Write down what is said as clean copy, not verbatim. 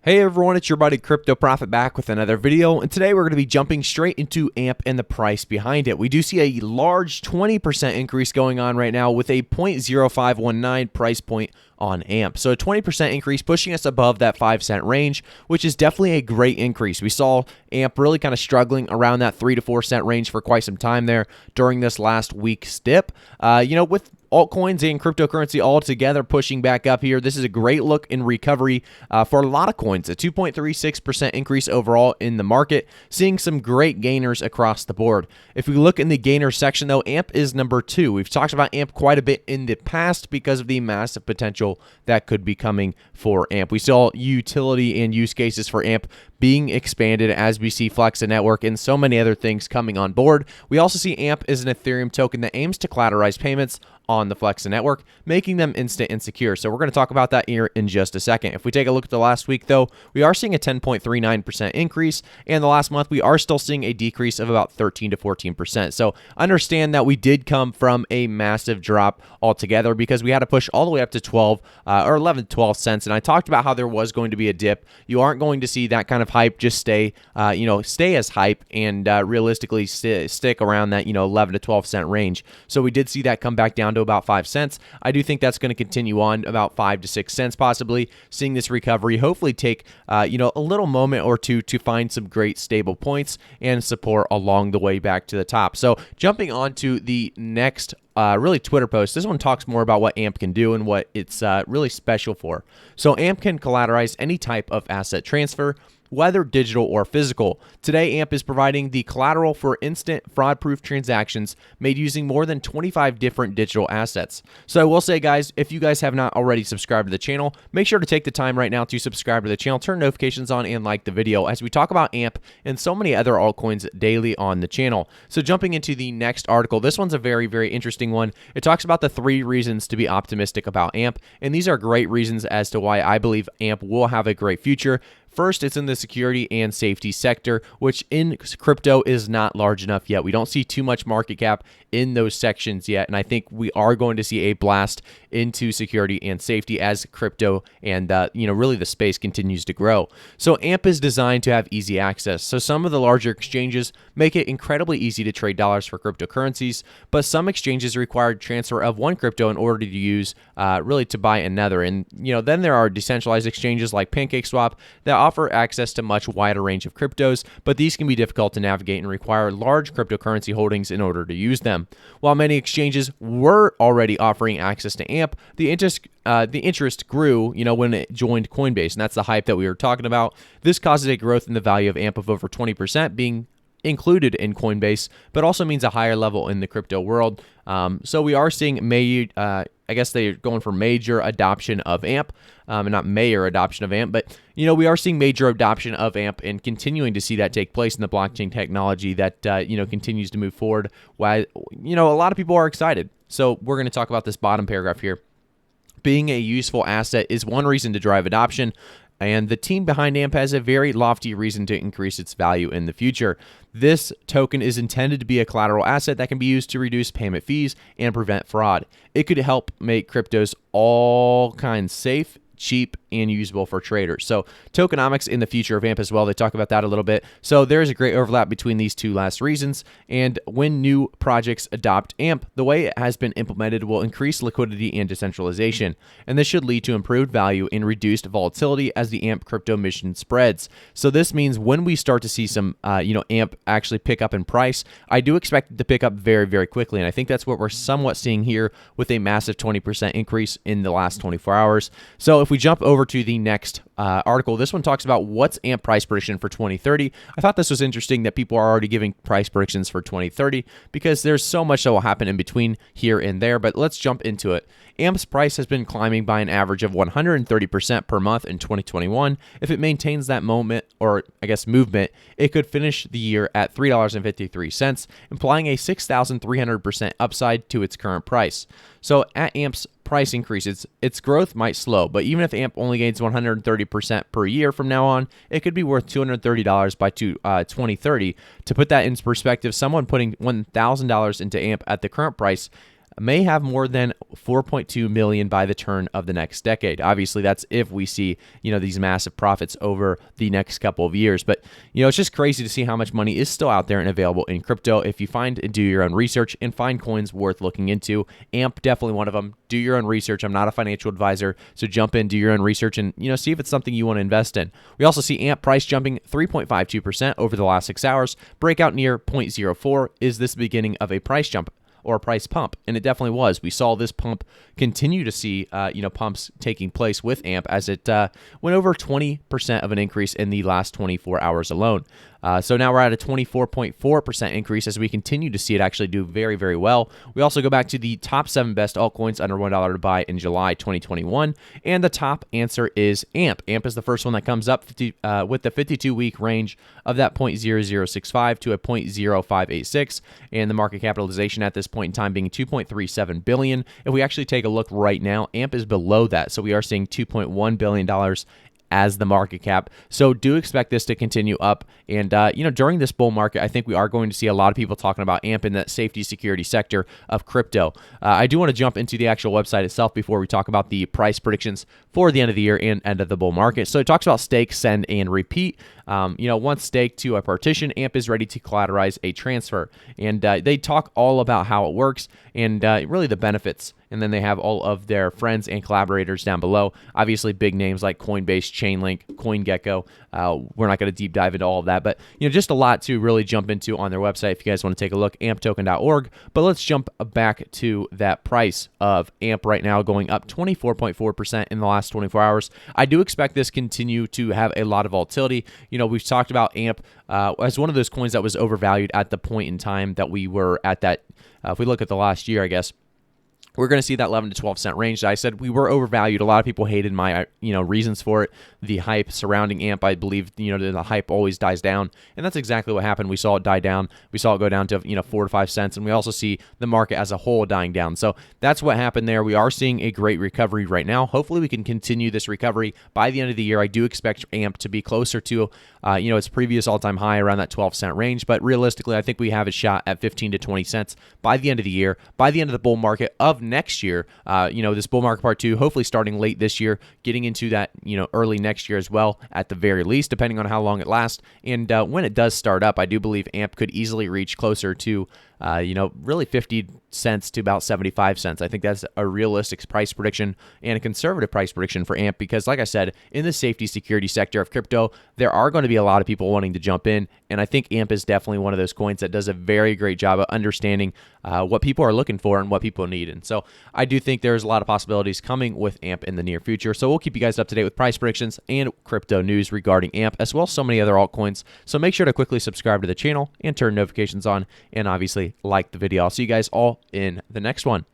Hey everyone, it's your buddy Crypto Profit back with another video, and today we're going to be jumping straight into AMP and the price behind it. We do see a large 20% increase going on right now with a 0.0519 price point on AMP. So a 20% increase pushing us above that 5-cent range, which is definitely a great increase. We saw AMP really kind of struggling around that 3 to 4 cent range for quite some time there during this last week's dip. With altcoins and cryptocurrency all together pushing back up here, this is a great look in recovery for a lot of coins. A 2.36% increase overall in the market, seeing some great gainers across the board. If we look in the gainer section though, AMP is number 2. We've talked about AMP quite a bit in the past because of the massive potential that could be coming for AMP. We saw utility and use cases for AMP being expanded as we see Flex and Network and so many other things coming on board. We also see AMP as an Ethereum token that aims to collateralize payments on the Flex and Network, making them instant and secure. So we're going to talk about that here in just a second. If we take a look at the last week though, we are seeing a 10.39% increase, and the last month we are still seeing a decrease of about 13 to 14%. So understand that we did come from a massive drop altogether because we had to push all the way up to 12 or 11 to 12 cents, and I talked about how there was going to be a dip. You aren't going to see that kind of hype just stay as hype and realistically stick around that 11 to 12 cent range. So we did see that come back down to about 5 cents. I do think that's going to continue on about 5 to 6 cents, possibly seeing this recovery hopefully take a little moment or two to find some great stable points and support along the way back to the top. So jumping on to the next really Twitter post. This one talks more about what AMP can do and what it's really special for. So AMP can collateralize any type of asset transfer, whether digital or physical. Today, AMP is providing the collateral for instant fraud-proof transactions made using more than 25 different digital assets. So I will say, guys, if you guys have not already subscribed to the channel, make sure to take the time right now to subscribe to the channel, turn notifications on, and like the video as we talk about AMP and so many other altcoins daily on the channel. So jumping into the next article, this one's a very, very interesting one. It talks about the 3 reasons to be optimistic about AMP, and these are great reasons as to why I believe AMP will have a great future. First, it's in the security and safety sector, which in crypto is not large enough yet. We don't see too much market cap in those sections yet, and I think we are going to see a blast into security and safety as crypto and really the space continues to grow. So AMP is designed to have easy access. So some of the larger exchanges make it incredibly easy to trade dollars for cryptocurrencies, but some exchanges require transfer of one crypto in order to use really to buy another. And then there are decentralized exchanges like PancakeSwap that offer access to much wider range of cryptos, but these can be difficult to navigate and require large cryptocurrency holdings in order to use them. While many exchanges were already offering access to AMP, the interest grew, when it joined Coinbase, and that's the hype that we were talking about. This causes a growth in the value of AMP of over 20% being included in Coinbase, but also means a higher level in the crypto world. So we are seeing I guess they're going for major adoption of AMP, and not mayor adoption of AMP, but we are seeing major adoption of AMP and continuing to see that take place in the blockchain technology that continues to move forward. Why a lot of people are excited. So we're going to talk about this bottom paragraph here. Being a useful asset is one reason to drive adoption, and the team behind AMP has a very lofty reason to increase its value in the future. This token is intended to be a collateral asset that can be used to reduce payment fees and prevent fraud. It could help make cryptos all kinds safe, cheap, and usable for traders. So tokenomics in the future of AMP as well. They talk about that a little bit. So there is a great overlap between these two last reasons. And when new projects adopt AMP, the way it has been implemented will increase liquidity and decentralization. And this should lead to improved value and reduced volatility as the AMP crypto mission spreads. So this means when we start to see some, AMP actually pick up in price, I do expect it to pick up very, very quickly. And I think that's what we're somewhat seeing here with a massive 20% increase in the last 24 hours. So if we jump over to the next article, this one talks about what's AMP price prediction for 2030. I thought this was interesting that people are already giving price predictions for 2030 because there's so much that will happen in between here and there, but let's jump into it. AMP's price has been climbing by an average of 130% per month in 2021. If it maintains that movement, it could finish the year at $3.53, implying a 6,300% upside to its current price. So at AMP's price increases, its growth might slow, but even if AMP only gains 130% per year from now on, it could be worth $230 by 2030. To put that in perspective, someone putting $1,000 into AMP at the current price may have more than 4.2 million by the turn of the next decade. Obviously, that's if we see, these massive profits over the next couple of years. But, it's just crazy to see how much money is still out there and available in crypto. If you find and do your own research and find coins worth looking into, AMP definitely one of them. Do your own research. I'm not a financial advisor, so jump in, do your own research, and see if it's something you want to invest in. We also see AMP price jumping 3.52% over the last 6 hours. Breakout near 0.04. Is this the beginning of a price jump or a price pump? And it definitely was. We saw this pump continue to see, pumps taking place with AMP as it went over 20% of an increase in the last 24 hours alone. So now we're at a 24.4% increase as we continue to see it actually do very, very well. We also go back to the top 7 best altcoins under $1 to buy in July 2021, and the top answer is AMP. AMP is the first one that comes up with the 52-week range of that 0.0065 to a 0.0586, and the market capitalization at this point in time being 2.37 billion. If we actually take a look right now, AMP is below that, so we are seeing $2.1 billion as the market cap. So do expect this to continue up. And, during this bull market, I think we are going to see a lot of people talking about AMP in that safety security sector of crypto. I do want to jump into the actual website itself before we talk about the price predictions for the end of the year and end of the bull market. So it talks about stake, send, and repeat. Once staked to a partition, AMP is ready to collateralize a transfer. And they talk all about how it works and really the benefits. And then they have all of their friends and collaborators down below. Obviously, big names like Coinbase, Chainlink, CoinGecko. We're not going to deep dive into all of that, but just a lot to really jump into on their website if you guys want to take a look, amptoken.org. But let's jump back to that price of AMP right now, going up 24.4% in the last 24 hours. I do expect this continue to have a lot of volatility. We've talked about AMP as one of those coins that was overvalued at the point in time that we were at that. If we look at the last year, I guess, we're going to see that 11 to 12 cent range. I said we were overvalued. A lot of people hated my, reasons for it. The hype surrounding AMP, I believe, the hype always dies down. And that's exactly what happened. We saw it die down. We saw it go down to, 4 to 5 cents. And we also see the market as a whole dying down. So that's what happened there. We are seeing a great recovery right now. Hopefully we can continue this recovery by the end of the year. I do expect AMP to be closer to, its previous all-time high around that 12 cent range. But realistically, I think we have a shot at 15 to 20 cents by the end of the year, by the end of the bull market of next year. This bull market part 2, hopefully starting late this year, getting into that, early next year as well, at the very least, depending on how long it lasts. And when it does start up, I do believe AMP could easily reach closer to, really 50 cents to about 75 cents. I think that's a realistic price prediction and a conservative price prediction for AMP because, like I said, in the safety security sector of crypto, there are going to be a lot of people wanting to jump in. And I think AMP is definitely one of those coins that does a very great job of understanding what people are looking for and what people need. And so I do think there's a lot of possibilities coming with AMP in the near future. So we'll keep you guys up to date with price predictions and crypto news regarding AMP, as well as so many other altcoins. So make sure to quickly subscribe to the channel and turn notifications on, and obviously like the video. I'll see you guys all in the next one.